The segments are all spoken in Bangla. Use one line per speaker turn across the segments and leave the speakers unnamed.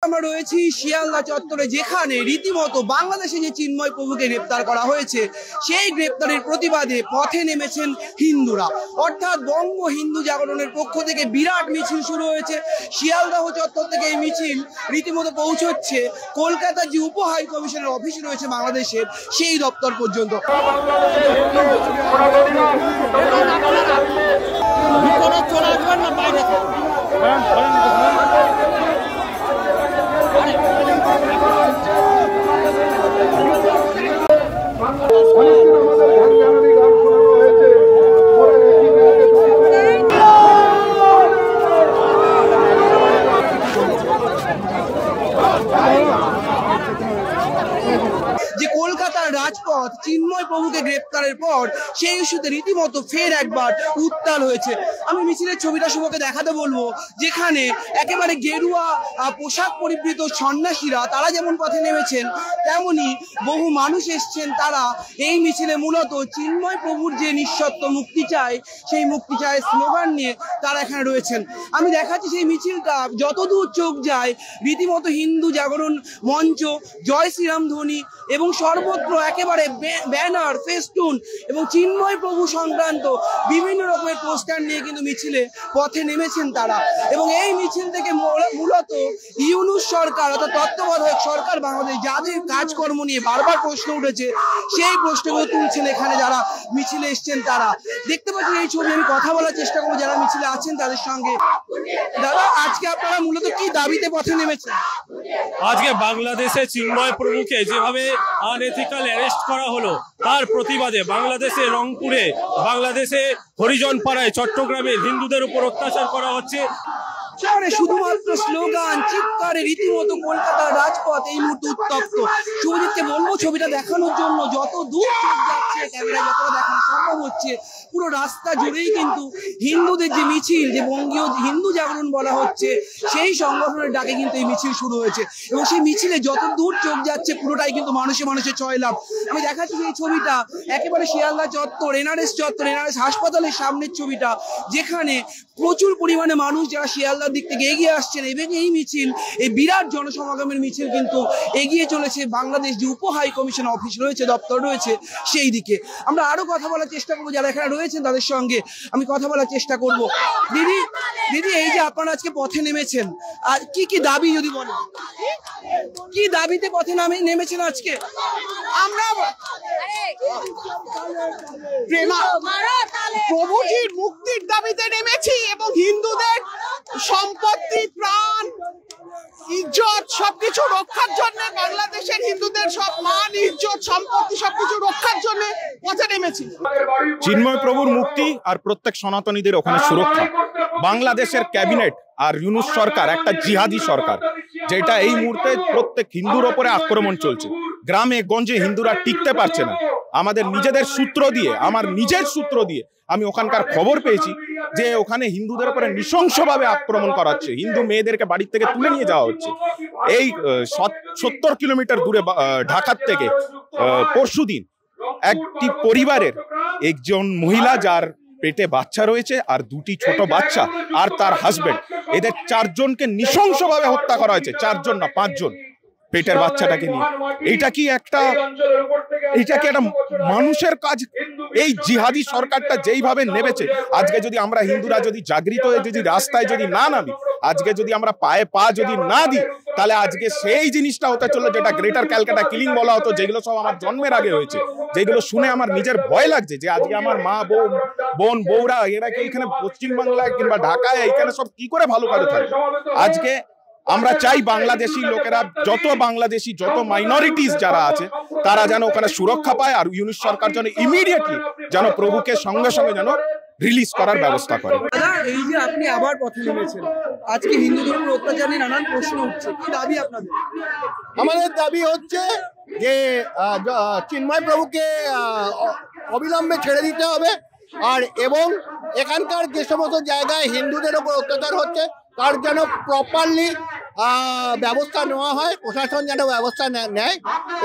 আমরা রয়েছি শিয়ালদা চত্বরে, যেখানে রীতিমতো বাংলাদেশে যে চিন্ময় প্রভুকে গ্রেপ্তার করা হয়েছে সেই গ্রেপ্তারের প্রতিবাদে পথে নেমেছেন হিন্দুরা। অর্থাৎ বঙ্গ হিন্দু জাগরণের পক্ষ থেকে বিরাট মিছিল শুরু হয়েছে। শিয়ালদাহ চত্বর থেকে এই মিছিল রীতিমতো পৌঁছচ্ছে কলকাতার যে উপ হাই কমিশনের অফিস রয়েছে বাংলাদেশের, সেই দপ্তর পর্যন্ত। যে কলকাতার রাজপথ চিন্ময় প্রভুকে গ্রেপ্তারের পর সেই ইস্যুতে রীতিমতো ফের একবার উত্তাল হয়েছে। আমি মিছিলের ছবিটা শুভকে দেখাতে বলবো, যেখানে একেবারে গেরুয়া পোশাক পরিবৃত সন্ন্যাসীরা তারা যেমন পথে নেমেছেন, তেমনি বহু মানুষ এসছেন। তারা এই মিছিলে মূলত চিন্ময় প্রভুর যে নিঃশর্ত মুক্তি চায়, সেই মুক্তি চায় স্লোগান নিয়ে তারা এখানে রয়েছেন। আমি দেখাচ্ছি সেই মিছিলটা যতদূর চোখ যায়, রীতিমতো হিন্দু জাগরণ মঞ্চ, জয় শ্রীরাম ধ্বনি এবং সর্বত্র একেবারে ব্যানার, ফেস্টুন এবং চিন্ময় প্রভু সংক্রান্ত বিভিন্ন রকমের পোস্টার নিয়ে কিন্তু মিছিলে পথে নেমেছেন তারা। এবং এই মিছিল থেকে মূলত ইউনূস সরকার অর্থাৎ তত্ত্বাবধায়ক সরকার বাংলাদেশ যাদের কাজকর্ম নিয়ে বারবার প্রশ্ন উঠেছে, সেই প্রশ্নগুলো তুলছেন এখানে যারা মিছিলে এসছেন তারা। দেখতে পাচ্ছেন এই ছবি, আমি কথা বলার চেষ্টা করবো যারা মিছিলে আছেন তাদের সঙ্গে। দাদা, আজকে আপনারা মূলত কি দাবিতে পথে নেমেছেন?
আজকে বাংলাদেশে চিন্ময় প্রভুকে যেভাবে আনএথিক্যাল অ্যারেস্ট করা হলো, তার প্রতিবাদে বাংলাদেশে রংপুরে, বাংলাদেশে হরিজন পাড়ায়, চট্টগ্রামে হিন্দুদের উপর অত্যাচার করা হচ্ছে।
শুধুমাত্র স্লোগান, চিৎকারে রীতিমতো কলকাতার রাজপথ এই মুহূর্তে উত্তপ্ত। শুভজিৎকে বলবো ছবিটা দেখানোর জন্য, যত দূর চোখ যাচ্ছে ক্যামেরা যতটা দেখানো সম্ভব হচ্ছে, পুরো রাস্তা জুড়েই কিন্তু হিন্দুদের যে মিছিল, যে বঙ্গীয় হিন্দু জাগরণ বলা হচ্ছে, সেই সংগঠনের ডাকে কিন্তু এই মিছিল শুরু হয়েছে। এবং সেই মিছিলে যত দূর চোখ যাচ্ছে পুরোটাই কিন্তু মানুষে মানুষে জয়লাভ। আমি দেখাচ্ছি এই ছবিটা একেবারে শিয়ালদা চত্বর, এনআরএস চত্বর, এনআরএস হাসপাতালের সামনের ছবিটা, যেখানে প্রচুর পরিমাণে মানুষ যারা শিয়ালদার দিক থেকে এগিয়ে আসছেন। এবং এই মিছিল, এই বিরাট জনসমাগমের মিছিল কিন্তু এগিয়ে চলেছে বাংলাদেশ যে উপ হাই কমিশন অফিস রয়েছে, দপ্তর রয়েছে, সেই দিকে। আমরা আরো কথা বলার চেষ্টা করবো যারা এখানে রয়েছেন তাদের সঙ্গে, আমি কথা বলার চেষ্টা করব। দিদি, এই যে আপনারা আজকে পথে নেমেছেন, আর কি কি দাবি যদি বলেন, কি দাবিতে পথে নেমেছেন আজকে?
আমরা প্রভুজির মুক্তির দাবিতে নেমেছি এবং হিন্দুদের সম্পত্তি, প্রাণ, ইজ্জত সবকিছু রক্ষার জন্য, বাংলাদেশের হিন্দুদের সব মান, ইজ্জত, সম্পত্তি সবকিছু রক্ষার জন্য পথে নেমেছি।
চিন্ময় প্রভুর মুক্তি আর প্রত্যেক সনাতনীদের ওখানে সুরক্ষা। বাংলাদেশের ক্যাবিনেট আর ইউনূস সরকার একটা জিহাদি সরকার, যেটা এই মুহূর্তে প্রত্যেক হিন্দুর ওপরে আক্রমণ চলছে। গ্রামে গঞ্জে হিন্দুরা টিকতে পারছে না। আমাদের নিজেদের সূত্র দিয়ে, আমার নিজের সূত্র দিয়ে আমি ওখানকার খবর পেয়েছি যে ওখানে হিন্দুদের উপরে নৃশংসভাবে আক্রমণ করা হচ্ছে। হিন্দু মেয়েদেরকে বাড়ির থেকে তুলে নিয়ে যাওয়া হচ্ছে। এই 70 কিলোমিটার দূরে ঢাকার থেকে পরশুদিন একটি পরিবারের একজন মহিলা, যার পেটে বাচ্চা রয়েছে আর দুটি ছোট বাচ্চা, আর তার হাজবেন্ড, এদের 4 জনকে নৃশংসভাবে হত্যা করা হয়েছে। 4 জন না, 5 জন পেটের বাচ্চাটাকে নিয়ে। এটা কি একটা মানুষের কাজ? এই জিহাদি সরকারটা যেইভাবে নেমেছে, আজকে যদি আমরা হিন্দুরা যদি জাগৃত হয়ে যদি রাস্তায় যদি না নামি, আজকে যদি আমরা পায়ে পা যদি না দিই, তাহলে আজকে সেই জিনিসটা হতে চললো যেটা গ্রেটার ক্যালকাটা কিলিং বলা হতো, যেগুলো সব আমার জন্মের আগে হয়েছে, যেগুলো শুনে আমার নিজের ভয় লাগছে যে আজকে আমার মা, বোন, বউরা এরা কি এখানে পশ্চিমবাংলায় কিংবা ঢাকায় এখানে সব কি করে ভালো কাজে থাকবে? আজকে আমরা চাই বাংলাদেশি লোকেরা, যত মাইনরিটিস যারা আছে, তারা যেন ওখানে সুরক্ষা পায়। আর ইউনূস সরকার যেন ইমিডিয়েটলি যেন প্রভুকে সঙ্গে সঙ্গে যেন রিলিজ করার ব্যবস্থা করে।
এই যে আপনি আবার পথে নেমেছেন, আজকে হিন্দুদের উপর অত্যাচার নিয়ে নানান প্রশ্ন উঠছে, কি দাবি আপনাদের?
আমাদের দাবি হচ্ছে যে চিন্ময় প্রভুকে অবিলম্বে ছেড়ে দিতে হবে, আর এবং এখানকার যে সমস্ত জায়গায় হিন্দুদের উপর অত্যাচার হচ্ছে তার যেন প্রপারলি ব্যবস্থা নেওয়া হয়, প্রশাসন যেন ব্যবস্থা নেয়।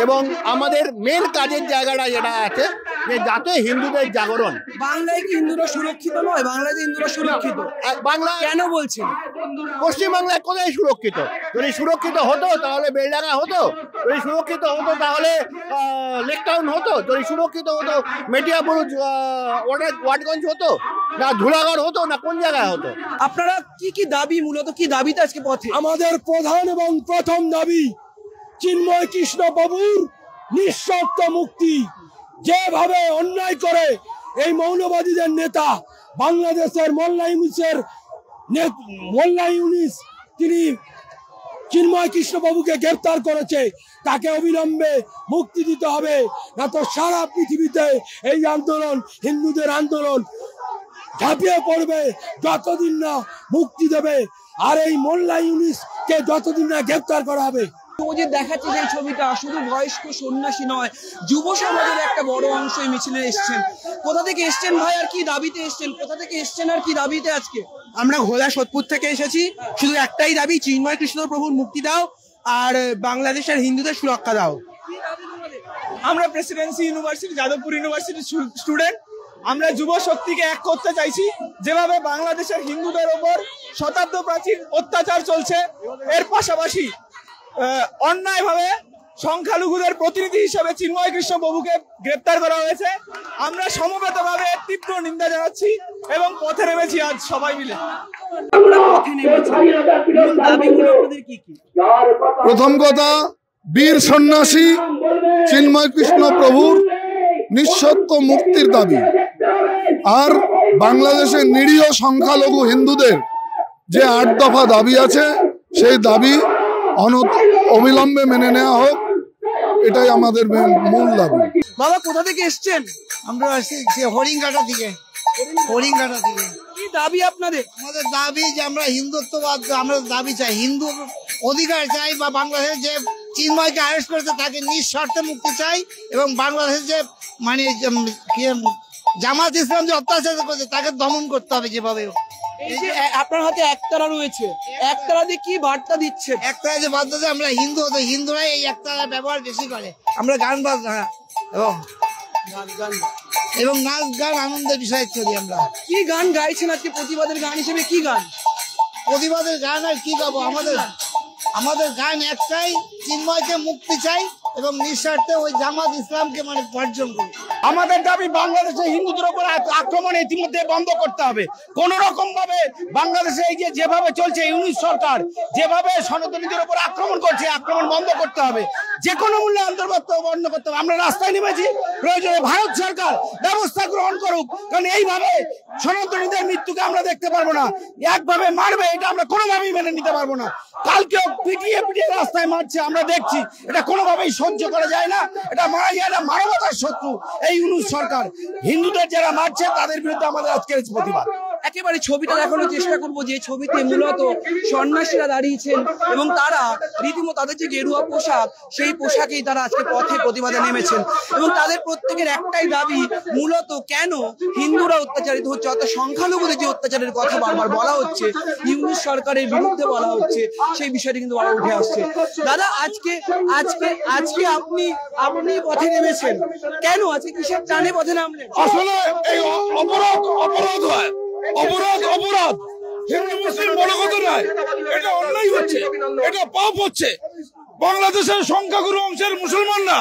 এবং আমাদের মেন কাজের জায়গাটা যেটা আছে যে যাতে হিন্দুদের জাগরণ।
বাংলায় কি হিন্দুরা সুরক্ষিত নয়? বাংলায় হিন্দুরা সুরক্ষিত।
বাংলা
কেন বলছেন?
পশ্চিমবাংলায় কোথায় সুরক্ষিত? যদি সুরক্ষিত হতো তাহলে বেলডাঙ্গা হতো, যদি সুরক্ষিত হতো তাহলে লেকটাউন হতো, যদি সুরক্ষিত হতো মেটিয়াপুর ওয়াটগঞ্জ হতো, না ধুলাগড় হতো, না কোন জায়গায় হতো?
আপনারা কি কি দাবি, মূলত কি দাবিতে আজকে পথে?
আমাদের প্রধান এবং প্রথম দাবি চিন্ময় কৃষ্ণ বাবুর নিঃশর্ত মুক্তি। যেভাবে অন্যায় করে এই মৌলবাদীদের নেতা বাংলাদেশের মোল্লা ইউনুস তিনি চিন্ময় কৃষ্ণ বাবুকে গ্রেফতার করেছে, তাকে অবিলম্বে মুক্তি দিতে হবে, না তো সারা পৃথিবীতে এই আন্দোলন, হিন্দুদের আন্দোলন ঝাঁপিয়ে পড়বে যতদিন না মুক্তি দেবে, আর এই মোল্লা ইউনুসকে যতদিন না গ্রেফতার করা হবে।
যে দেখাচ্ছে যে ছবিটা শুধু বয়স্ক সন্ন্যাসী নয়, যুব সমাজের একটা বড় অংশ এই মিছিলে এসছেন। কোথা থেকে এসছেন ভাই, আর কি দাবিতে এসছেন? কোথা থেকে এসছেন আর কি দাবিতে? আজকে
আমরা ঘোলা সোদপুর থেকে এসেছি, শুধু একটাই দাবি, চিন্ময় কৃষ্ণ প্রভুর মুক্তি দাও আর বাংলাদেশের হিন্দুদের সুরক্ষা দাও।
আমরা প্রেসিডেন্সি ইউনিভার্সিটি, যাদবপুর ইউনিভার্সিটির স্টুডেন্ট। আমরা যুব শক্তিকে এক করতে চাইছি। যেভাবে বাংলাদেশের হিন্দুদের ওপর শতাব্দ প্রাচীন অত্যাচার চলছে, এর পাশাপাশি অন্যায়ভাবে সংখ্যালঘুদের প্রতিনিধি হিসেবে চিন্ময় কৃষ্ণ বাবুকে গ্রেপ্তার করা হয়েছে। আমরা সমবেতভাবে তীব্র নিন্দা জানাচ্ছি এবং পথে নেমেছি আজ সবাই মিলে।
প্রথম কথা, বীর সন্ন্যাসী চিন্ময় কৃষ্ণ প্রভুর নিঃশর্ত মুক্তির দাবি, আর বাংলাদেশের নিরীহ সংখ্যালঘু হিন্দুদের যে 8 দফা দাবি আছে সেই দাবি অবিলম্বে মেনে নেওয়া হোক, এটাই আমাদের মূল দাবি।
বাবা কোথা থেকে এসছেন?
আমরা আসছি হরিণঘাটা থেকে।
কি দাবি আপনাদের?
আমাদের দাবি যে আমরা হিন্দুত্ববাদ, আমরা দাবি চাই, হিন্দু অধিকার চাই, বা বাংলাদেশের যে চিন্ময়কে অ্যারেস্ট করেছে তাকে নিঃশর্তে মুক্তি চাই, এবং বাংলাদেশের যে মানে জামাত ইসলাম যে অত্যাচার করেছে তাকে দমন করতে হবে যেভাবে।
এই যে আপনার হাতে একতারা রয়েছে, একতারা দিয়ে কি বার্তা দিচ্ছে?
একতারা যে বার্তা দেয়, আমরা হিন্দুরাই এই একতারা ব্যবহার বেশি করে। আমরা গান বাজনা এবং নাচ গান আনন্দের বিষয় করি। আমরা
কি গান গাইছেন আজকে প্রতিবাদের গান হিসেবে? কি গান?
প্রতিবাদের গান আর কি গাবো? আমাদের গান একটাই, চিন্ময়কে মুক্তি চাই এবং নিঃস্বার্থে ওই জামাত ইসলামকে মানে বর্জন করি।
আমাদের দাবি বাংলাদেশে হিন্দুদের উপর আক্রমণ ইতিমধ্যে বন্ধ করতে হবে। কোন রকম ভাবে বাংলাদেশে এই যেভাবে চলছে ইউনুস সরকার, যেভাবে সনাতনীদের উপর আক্রমণ করছে, আক্রমণ বন্ধ করতে হবে, যে কোনো মূল্যে অন্তর্ভুক্ত বন্ধ করতে হবে। আমরা রাস্তায় নেমেছি, প্রয়োজনে ভারত সরকার ব্যবস্থা গ্রহণ করুক, কারণ এইভাবে সনাতনীদের মৃত্যুকে আমরা দেখতে পারবো না। একভাবে মারবে, এটা আমরা কোনোভাবেই মেনে নিতে পারবো না। কালকেও পিটিয়ে রাস্তায় মারছে, আমরা দেখছি, এটা কোনোভাবেই সহ্য করা যায় না। এটা মারা যায় না, মানবতার শত্রু এই ইউনুস সরকার। হিন্দুদের যারা মারছে তাদের বিরুদ্ধে আমাদের আজকের প্রতিবাদ।
একেবারে ছবিটা দেখানোর চেষ্টা করবো, যে ছবিতে মূলত সন্ন্যাসীরা দাঁড়িয়েছেন এবং তারা রীতিমতো তাদের যে গেরুয়া পোশাক, সেই পোশাকেই তারা আজকে পথে প্রতিবাদে নেমেছেন এবং তাদের প্রত্যেকের একটাই দাবি, মূলত কেন হিন্দুরা অত্যাচারিত হচ্ছে, অর্থাৎ সংখ্যালঘুদের যে অত্যাচারের কথা বারবার বলা হচ্ছে, ইউনুস সরকারের বিরুদ্ধে বলা হচ্ছে, সেই বিষয়টি কিন্তু আরো উঠে আসছে। দাদা আজকে আজকে আজকে আপনি পথে নেমেছেন কেন? আজকে কিসের টানে পথে নামলেন?
আসলে এই অপরাধ হয়, অপরাধ হিন্দু মুসলিম বড় কথা নয়, এটা অন্যায় হচ্ছে, এটা পাপ হচ্ছে। বাংলাদেশের সংখ্যাগুরু অংশের মুসলমানরা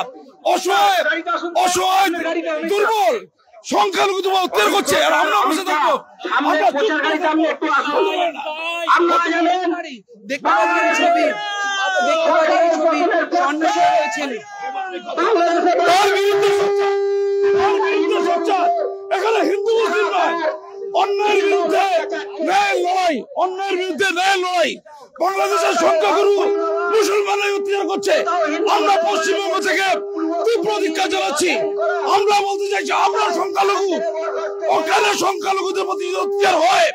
অসহায় দুর্বল সংখ্যালঘু অত্যাচার করছে, আর আমরা বসে থাকবো? এখানে হিন্দু মুসলিম নয়, অন্যায়ের বিরুদ্ধে ন্যায় লড়াই। বাংলাদেশের সংখ্যাগুরু মুসলমানরাই অত্যাচার করছে। আমরা পশ্চিমবঙ্গ থেকে তীব্র ধিক্কার জানাচ্ছি। আমরা বলতে চাইছি, আমরা সংখ্যালঘু, ওখানে সংখ্যালঘুদের প্রতি অত্যাচার হয়,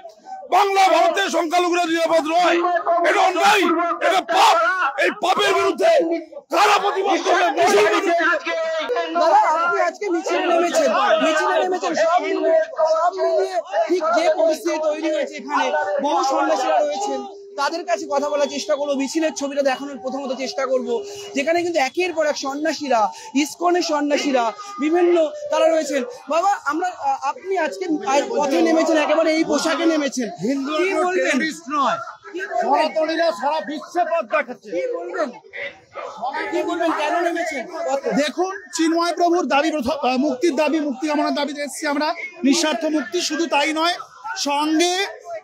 বাংলা ভারতের সংখ্যালঘুরা নিরাপদ নয়। এটা অন্যায়, এটা পাপ। এই পাপের বিরুদ্ধে কারা প্রতিবাদ করবে?
দাদা আপনি আজকে মিছিলে নেমেছেন, সব মিলিয়ে ঠিক যে পরিস্থিতি তৈরি হয়েছে, এখানে বহু সন্ন্যাসীরা রয়েছেন, তাদের কাছে কথা বলার চেষ্টা করবো, মিছিলের ছবিটা দেখানোর প্রথমত চেষ্টা করব, যেখানে কিন্তু একের পর এক সন্ন্যাসীরা, ইসকনের সন্ন্যাসীরা বিভিন্ন তারা রয়েছেন। বাবা, আমরা আপনি আজকে পথে নেমেছেন, একেবারে এই পোশাকে নেমেছেন, কি বলবেন?
সারা বিশ্বে পথ দেখাচ্ছে,
কি বলবেন, কেন নেমেছেন?
দেখুন, চিন্ময় প্রভুর দাবি, মুক্তির দাবি, মুক্তি কামনার দাবিতে এসেছি আমরা, নিঃস্বার্থ মুক্তি। শুধু তাই নয়, সঙ্গে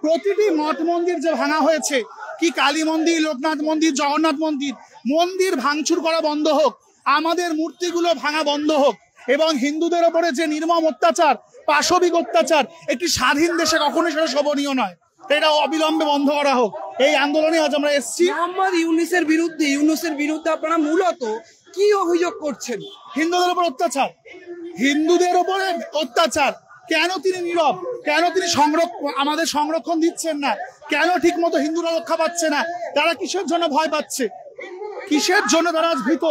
প্রতিটি মঠ মন্দির যে ভাঙা হয়েছে, কি কালী মন্দির, লোকনাথ মন্দির, জগন্নাথ মন্দির, মন্দির ভাঙচুর করা বন্ধ হোক, আমাদের মূর্তিগুলো ভাঙা বন্ধ হোক, এবং হিন্দুদের ওপরে যে নির্মম অত্যাচার, পাশবিক অত্যাচার একটি স্বাধীন দেশে কখনোই সেটা শোভনীয় নয়, এটা অবিলম্বে বন্ধ করা হোক। এই আন্দোলনে আজ আমরা এসেছি।
মোহাম্মদ ইউনূসের বিরুদ্ধে আপনারা মূলত কি অভিযোগ করছেন?
হিন্দুদের উপর অত্যাচার, হিন্দুদের উপরে অত্যাচার। কেন তিনি নীরব? কেন তিনি আমাদের সংরক্ষণ দিচ্ছেন না? কেন ঠিক মতো হিন্দুরা রক্ষা পাচ্ছে না? তারা কিসের জন্য ভয় পাচ্ছে? কিসের জন্য তারা আজ ভীত?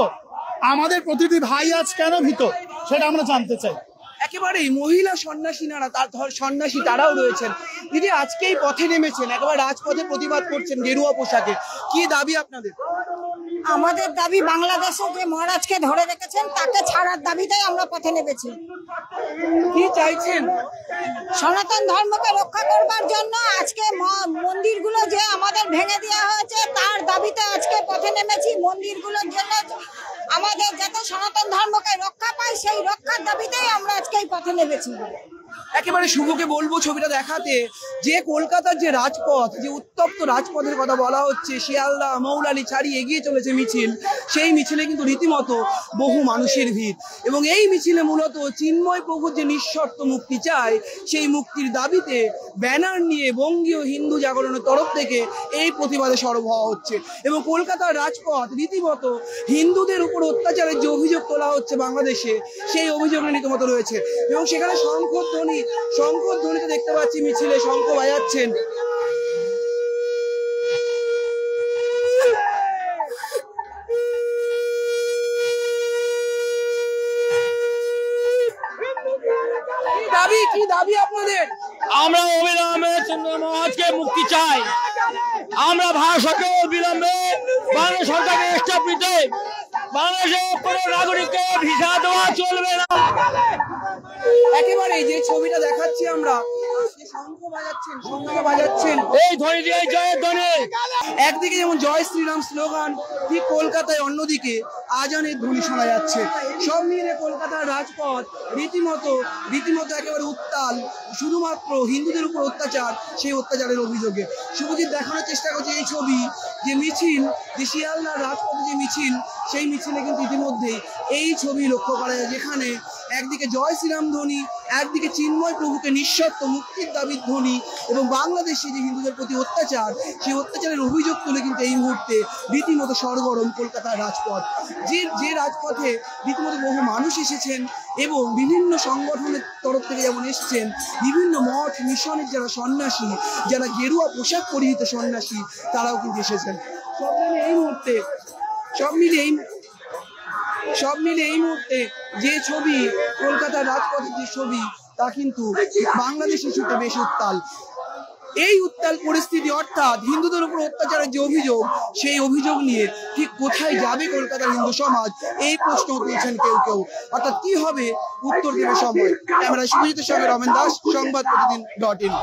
আমাদের প্রতিটি ভাই আজ কেন ভীত, সেটা আমরা জানতে চাই।
একেবারেই মহিলা সন্ন্যাসী তারাও রয়েছেন। দিদি, আজকেই পথে নেমেছেন, একেবারে রাজপথে প্রতিবাদ করছেন গেরুয়া পোশাকে, কি দাবি আপনাদের?
আমাদের দাবি, বাংলাদেশে যে মহারাজকে ধরে রেখেছেন তাকে ছাড়ার দাবিতেই আমরা পথে নেমেছি।
কি চাইছেন?
সনাতন ধর্মকে রক্ষা করবার জন্য আজকে মন্দিরগুলো যে আমাদের ভেঙে দেওয়া হয়েছে তার দাবিতে আজকে পথে নেমেছি। মন্দিরগুলোর জন্য আমাদের যাতে সনাতন ধর্মকে রক্ষা পায়, সেই রক্ষার দাবিতেই আমরা আজকে এই পথে নেমেছি।
একেবারে শুভকে বলবো ছবিটা দেখাতে, যে কলকাতার যে রাজপথ, যে উত্তপ্ত রাজপথের কথা বলা হচ্ছে, শিয়ালদা মৌলালি ছাড়িয়ে এগিয়ে চলেছে মিছিল, সেই মিছিলে কিন্তু রীতিমতো বহু মানুষের ভিড়, এবং এই মিছিলে মূলত চিন্ময় প্রভুর যে নিঃশর্ত মুক্তি চায়, সেই মুক্তির দাবিতে ব্যানার নিয়ে বঙ্গীয় হিন্দু জাগরণের তরফ থেকে এই প্রতিবাদে সরব হওয়া হচ্ছে। এবং কলকাতার রাজপথ রীতিমতো হিন্দুদের উপর অত্যাচারের যে অভিযোগ তোলা হচ্ছে বাংলাদেশে, সেই অভিযোগ রীতিমতো রয়েছে। এবং সেখানে শঙ্খধ্বনিতে দেখতে পাচ্ছি মিছিলে শঙ্খ বাজাচ্ছেন। কি দাবি আপনাদের?
আমরা অবিলম্বে চিন্ময় মহারাজকে মুক্তি চাই। আমরা ভারত সরকার অবিলম্বে বাংলাদেশ সরকারকে স্টেপ নিতে, বাংলাদেশের কোনো নাগরিককে ভিসা দেওয়া চলবে না।
একেবারে যে ছবিটা দেখাচ্ছি আমরা, শঙ্খ বাজাচ্ছেন, এই ধ্বনি দিয়ে জয়ের ধ্বনি। একদিকে যেমন জয় শ্রীরাম স্লোগান, ঠিক কলকাতায় অন্যদিকে আজানের ধ্বনি শোনা যাচ্ছে। সব মিলে কলকাতার রাজপথ রীতিমতো একেবারে উত্তাল, শুধুমাত্র হিন্দুদের উপর অত্যাচার, সেই অত্যাচারের অভিযোগে। শুভজিৎ দেখানোর চেষ্টা করছে এই ছবি, যে মিছিল, যে শিয়ালদার রাজপথে যে মিছিল, সেই মিছিলে কিন্তু ইতিমধ্যেই এই ছবি লক্ষ্য করা যায়, যেখানে একদিকে জয় শ্রীরাম ধ্বনি, একদিকে চিন্ময় প্রভুকে নিঃশর্ত মুক্তির দাবির ধ্বনি, এবং বাংলাদেশে যে হিন্দুদের প্রতি অত্যাচার, সেই অত্যাচারের অভিযোগ তুলে কিন্তু এই মুহূর্তে রীতিমতো সরগরম কলকাতার রাজপথ। যে রাজপথে রীতিমতো বহু মানুষ এসেছেন, এবং বিভিন্ন সংগঠনের তরফ থেকে যেমন এসছেন, বিভিন্ন মঠ মিশনের যারা সন্ন্যাসী, যারা গেরুয়া পোশাক পরিহিত সন্ন্যাসী, তারাও কিন্তু এসেছেন। সব মিলে এই মুহূর্তে যে ছবি, কলকাতার রাজপথের যে ছবি, তা কিন্তু বাংলাদেশ ইস্যুতে বেশ উত্তাল। এই উত্তাল পরিস্থিতি, অর্থাৎ হিন্দুদের উপর অত্যাচারের যে অভিযোগ, সেই অভিযোগ নিয়ে ঠিক কোথায় যাবে কলকাতার হিন্দু সমাজ, এই প্রশ্ন তুলছেন কেউ। অর্থাৎ কি হবে, উত্তর দেবে সময়। ক্যামেরায় শুভজিতের সঙ্গে রমেন দাস, সংবাদ প্রতিদিন.in।